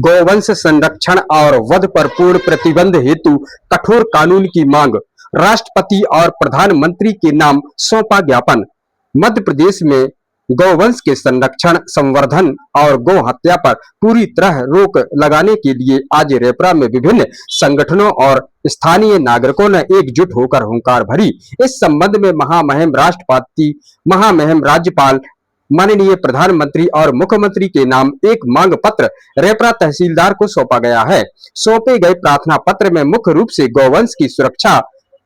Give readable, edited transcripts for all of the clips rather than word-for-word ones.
गौवंश संरक्षण और वध पर पूर्ण प्रतिबंध हेतु कठोर कानून की मांग, राष्ट्रपति और प्रधानमंत्री के नाम सौंपा ज्ञापन। मध्य प्रदेश में गौवंश के संरक्षण, संवर्धन और गौ हत्या पर पूरी तरह रोक लगाने के लिए आज रेपरा में विभिन्न संगठनों और स्थानीय नागरिकों ने एकजुट होकर हुंकार भरी। इस संबंध में महामहिम राष्ट्रपति, महामहिम राज्यपाल, माननीय प्रधानमंत्री और मुख्यमंत्री के नाम एक मांग पत्र रेपरा तहसीलदार को सौंपा गया है। सौंपे गए प्रार्थना पत्र में मुख्य रूप से गौवंश की सुरक्षा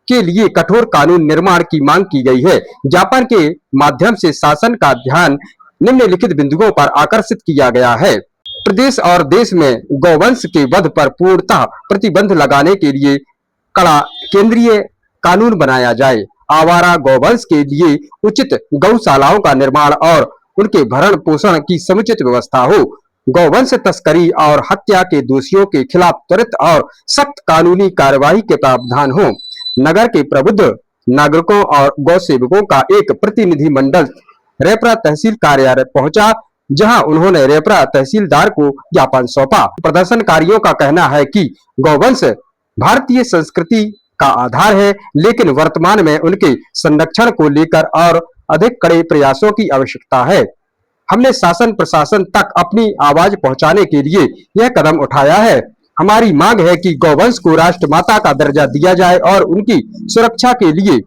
के लिए कठोर कानून निर्माण की मांग की गई है। ज्ञापन के माध्यम से शासन का ध्यान निम्नलिखित बिंदुओं पर आकर्षित किया गया है। प्रदेश और देश में गौवंश के वध पर पूर्णतः प्रतिबंध लगाने के लिए कड़ा केंद्रीय कानून बनाया जाए। आवारा गौवंश के लिए उचित गौशालाओं का निर्माण और उनके भरण पोषण की समुचित व्यवस्था हो। गौवंश तस्करी और हत्या के दोषियों के खिलाफ त्वरित और सख्त कानूनी कार्यवाही के प्रावधान हो। नगर के प्रबुद्ध नागरिकों और गौ सेवकों का एक प्रतिनिधि मंडल रेपरा तहसील कार्यालय पहुंचा, जहां उन्होंने रेपरा तहसीलदार को ज्ञापन सौंपा। प्रदर्शनकारियों का कहना है कि गौवंश भारतीय संस्कृति का आधार है, लेकिन वर्तमान में उनके संरक्षण को लेकर और अधिक कड़े प्रयासों की आवश्यकता है। हमने शासन प्रशासन तक अपनी आवाज पहुंचाने के लिए यह कदम उठाया है। हमारी मांग है कि गौवंश को राष्ट्रमाता का दर्जा दिया जाए और उनकी सुरक्षा के लिए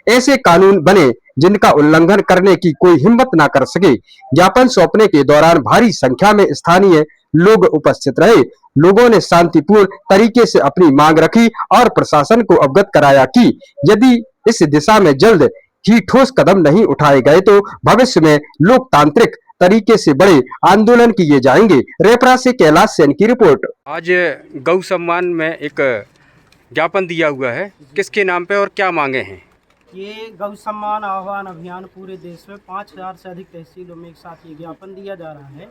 ऐसे कानून बने जिनका उल्लंघन करने की कोई हिम्मत न कर सके। ज्ञापन सौंपने के दौरान भारी संख्या में स्थानीय लोग उपस्थित रहे। लोगों ने शांतिपूर्ण तरीके से अपनी मांग रखी और प्रशासन को अवगत कराया कि यदि इस दिशा में जल्द ही ठोस कदम नहीं उठाए गए तो भविष्य में लोकतांत्रिक तरीके से बड़े आंदोलन किए जाएंगे। रेपरा से कैलाश सेन की रिपोर्ट। आज गौ सम्मान में एक ज्ञापन दिया हुआ है, किसके नाम पे और क्या मांगे हैं? ये गौ सम्मान आह्वान अभियान पूरे देश में 5000 से अधिक तहसीलों में एक साथ ये ज्ञापन दिया जा रहा है,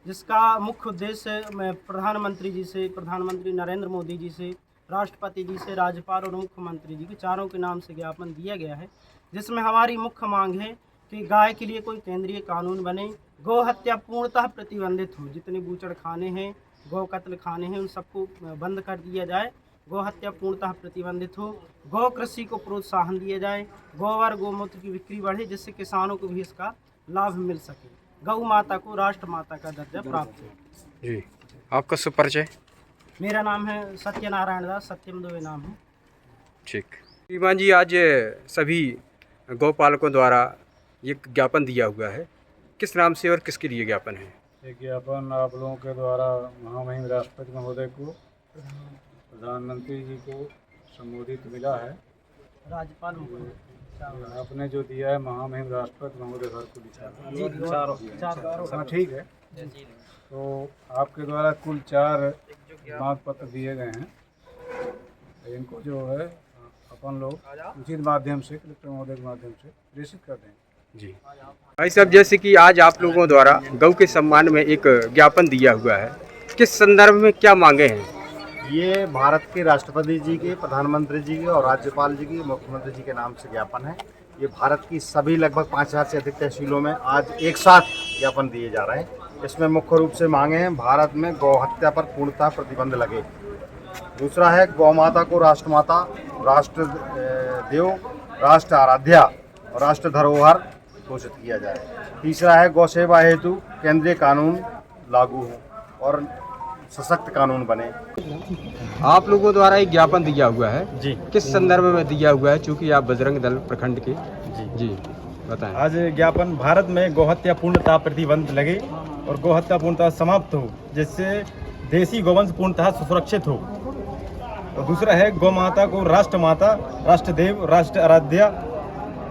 जिसका मुख्य उद्देश्य प्रधानमंत्री जी से, प्रधानमंत्री नरेंद्र मोदी जी से, राष्ट्रपति जी से, राज्यपाल और मुख्यमंत्री जी के चारों के नाम से ज्ञापन दिया गया है, जिसमें हमारी मुख्य मांग है कि गाय के लिए कोई केंद्रीय कानून बने, गौ हत्या पूर्णतः प्रतिबंधित हो, जितने बूचड़ खाने हैं, गौ कत्ल खाने हैं, उन सबको बंद कर दिया जाए, गौ हत्या पूर्णतः प्रतिबंधित हो, गौ कृषि को प्रोत्साहन दिया जाए, गोबर गोमूत्र की बिक्री बढ़े, जिससे किसानों को भी इसका लाभ मिल सके, गौ माता को राष्ट्र माता का दर्जा प्राप्त हो। जी, आपका शुभ परिचय? मेरा नाम है सत्यनारायण दास, सत्यम दुबे नाम है। ठीक। श्रीमान जी, आज सभी गौपालकों द्वारा ये ज्ञापन दिया हुआ है, किस नाम से और किसके लिए ज्ञापन है? ये ज्ञापन आप लोगों के द्वारा महामहिम राष्ट्रपति महोदय को, प्रधानमंत्री जी को संबोधित मिला है। राज्यपाल आपने जो दिया है महामहिम राष्ट्रपति महोदय घर को दिखा। हाँ, ठीक है। तो आपके द्वारा कुल 4 मांग पत्र दिए गए हैं। इनको जो है अपन लोग उचित माध्यम से, कलेक्टर महोदय के माध्यम से प्रेषित कर देंगे। जी भाई साहब, जैसे कि आज आप लोगों द्वारा गौ के सम्मान में एक ज्ञापन दिया हुआ है, किस संदर्भ में क्या मांगे हैं? ये भारत के राष्ट्रपति जी के, प्रधानमंत्री जी के और राज्यपाल जी की, मुख्यमंत्री जी के नाम से ज्ञापन है। ये भारत की सभी लगभग 5000 से अधिक तहसीलों में आज एक साथ ज्ञापन दिए जा रहे हैं। इसमें मुख्य रूप से मांगे हैं भारत में गौ हत्या पर पूर्णतः प्रतिबंध लगे। दूसरा है गौ माता को राष्ट्रमाता, राष्ट्र देव, राष्ट्र आराध्या और राष्ट्र धरोहर घोषित किया जाए। तीसरा है गौ सेवा हेतु केंद्रीय कानून लागू हो और सशक्त कानून बने। आप लोगों द्वारा एक ज्ञापन दिया हुआ है जी, किस संदर्भ में दिया हुआ है, चूँकि आप बजरंग दल प्रखंड के? जी बताएं। आज ज्ञापन भारत में गौहत्या पूर्णतः प्रतिबंध लगे और गौहत्या पूर्णतः समाप्त हो, जिससे देसी गौवंश पूर्णतः सुरक्षित हो। और दूसरा है गौ माता को राष्ट्र माता, राष्ट्र देव, राष्ट्र आराध्या,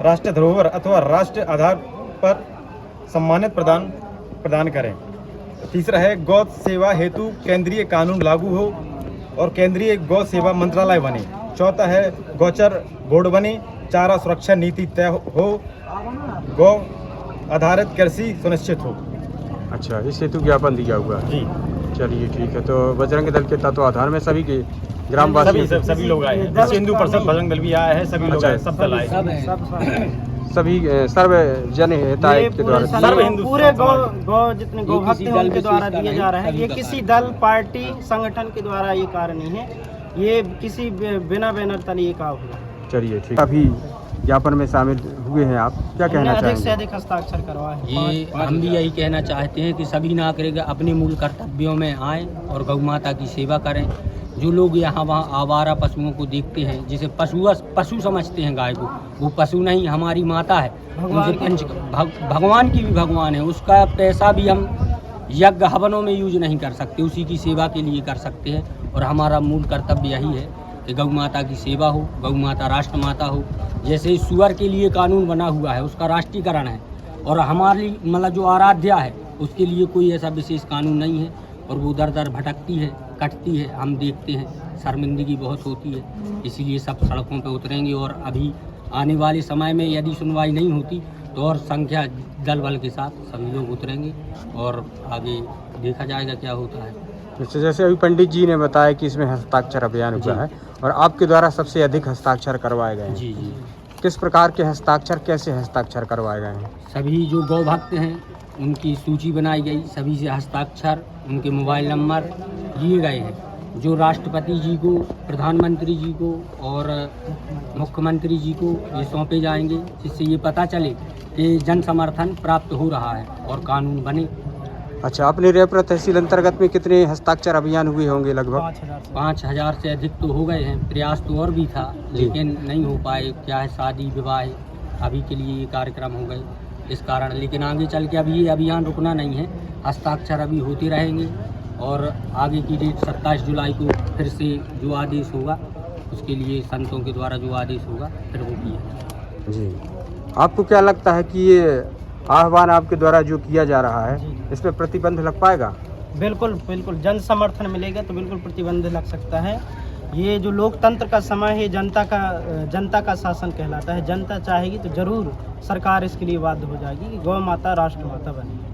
राष्ट्र धरोहर अथवा राष्ट्र आधार पर सम्मानित प्रदान करें। तीसरा है गौ सेवा हेतु केंद्रीय कानून लागू हो और केंद्रीय गौ सेवा मंत्रालय बने। चौथा है गौचर बोर्ड बने, चारा सुरक्षा नीति तय हो, गौ आधारित कृषि सुनिश्चित हो। अच्छा, इस हेतु ज्ञापन दिया हुआ है। जी, चलिए ठीक है। तो बजरंग दल के तत्वाधान में सभी के ग्रामवासी सभी लोग आए हैं, जैसे हिंदू परिषद बजरंग दल भी आया है, सभी लोग आए, सब दल आए। सभी सर्वजन हिताय ये के द्वारा सर्व हिंदुस्तान पूरे गौ समाज गौ जितने गौ भक्त हैं उनके द्वारा दिया जा रहा है। ये किसी दल पार्टी संगठन के द्वारा ये कार्य नहीं है, ये किसी बिना बैनर तले ये काम हुआ। चलिए ठीक। अभी ज्ञापन में शामिल हुए हैं आप, क्या कहना हमने अधिक से चाहेंगे? अधिक हस्ताक्षर करवाए हैं। ये हम भी यही कहना चाहते हैं कि सभी नागरिक अपने मूल कर्तव्यों में आएं और गौ माता की सेवा करें। जो लोग यहाँ वहाँ आवारा पशुओं को देखते हैं, जिसे पशु समझते हैं गाय को, वो पशु नहीं, हमारी माता है। उनसे भगवान की भी भगवान है। उसका पैसा भी हम यज्ञ हवनों में यूज नहीं कर सकते, उसी की सेवा के लिए कर सकते हैं। और हमारा मूल कर्तव्य यही है कि गौ माता की सेवा हो, गौ माता राष्ट्र माता हो। जैसे सुअर के लिए कानून बना हुआ है, उसका राष्ट्रीयकरण है, और हमारी मतलब जो आराध्या है उसके लिए कोई ऐसा विशेष कानून नहीं है। और वो दर दर भटकती है, कटती है, हम देखते हैं, शर्मिंदगी बहुत होती है। इसीलिए सब सड़कों पर उतरेंगे। और अभी आने वाले समय में यदि सुनवाई नहीं होती तो और संख्या दल बल के साथ सभी लोग उतरेंगे और आगे देखा जाएगा क्या होता है। अच्छा, जैसे अभी पंडित जी ने बताया कि इसमें हस्ताक्षर अभियान हुआ है और आपके द्वारा सबसे अधिक हस्ताक्षर करवाए गए हैं। जी जी। किस प्रकार के हस्ताक्षर, कैसे हस्ताक्षर करवाए गए हैं? सभी जो गौ भक्त हैं उनकी सूची बनाई गई, सभी से हस्ताक्षर, उनके मोबाइल नंबर लिए गए हैं। जो राष्ट्रपति जी को, प्रधानमंत्री जी को और मुख्यमंत्री जी को ये सौंपे जाएंगे, जिससे ये पता चले कि जन समर्थन प्राप्त हो रहा है और कानून बने। अच्छा, अपने रेपरा तहसील अंतर्गत में कितने हस्ताक्षर अभियान हुए होंगे? लगभग 5,000 से अधिक तो हो गए हैं। प्रयास तो और भी था लेकिन नहीं हो पाए। क्या है, शादी विवाह अभी के लिए ये कार्यक्रम हो गए इस कारण। लेकिन आगे चल के अभी ये अभियान रुकना नहीं है, हस्ताक्षर अभी होते रहेंगे। और आगे की डेट 27 जुलाई को फिर से जो आदेश होगा उसके लिए संतों के द्वारा जो आदेश होगा फिर वो किया जी। आपको क्या लगता है कि ये आह्वान आपके द्वारा जो किया जा रहा है इसमें प्रतिबंध लग पाएगा? बिल्कुल बिल्कुल, जन समर्थन मिलेगा तो बिल्कुल प्रतिबंध लग सकता है। ये जो लोकतंत्र का समय है, जनता का शासन कहलाता है। जनता चाहेगी तो जरूर सरकार इसके लिए बाध्य हो जाएगी कि गौ माता राष्ट्र माता बने।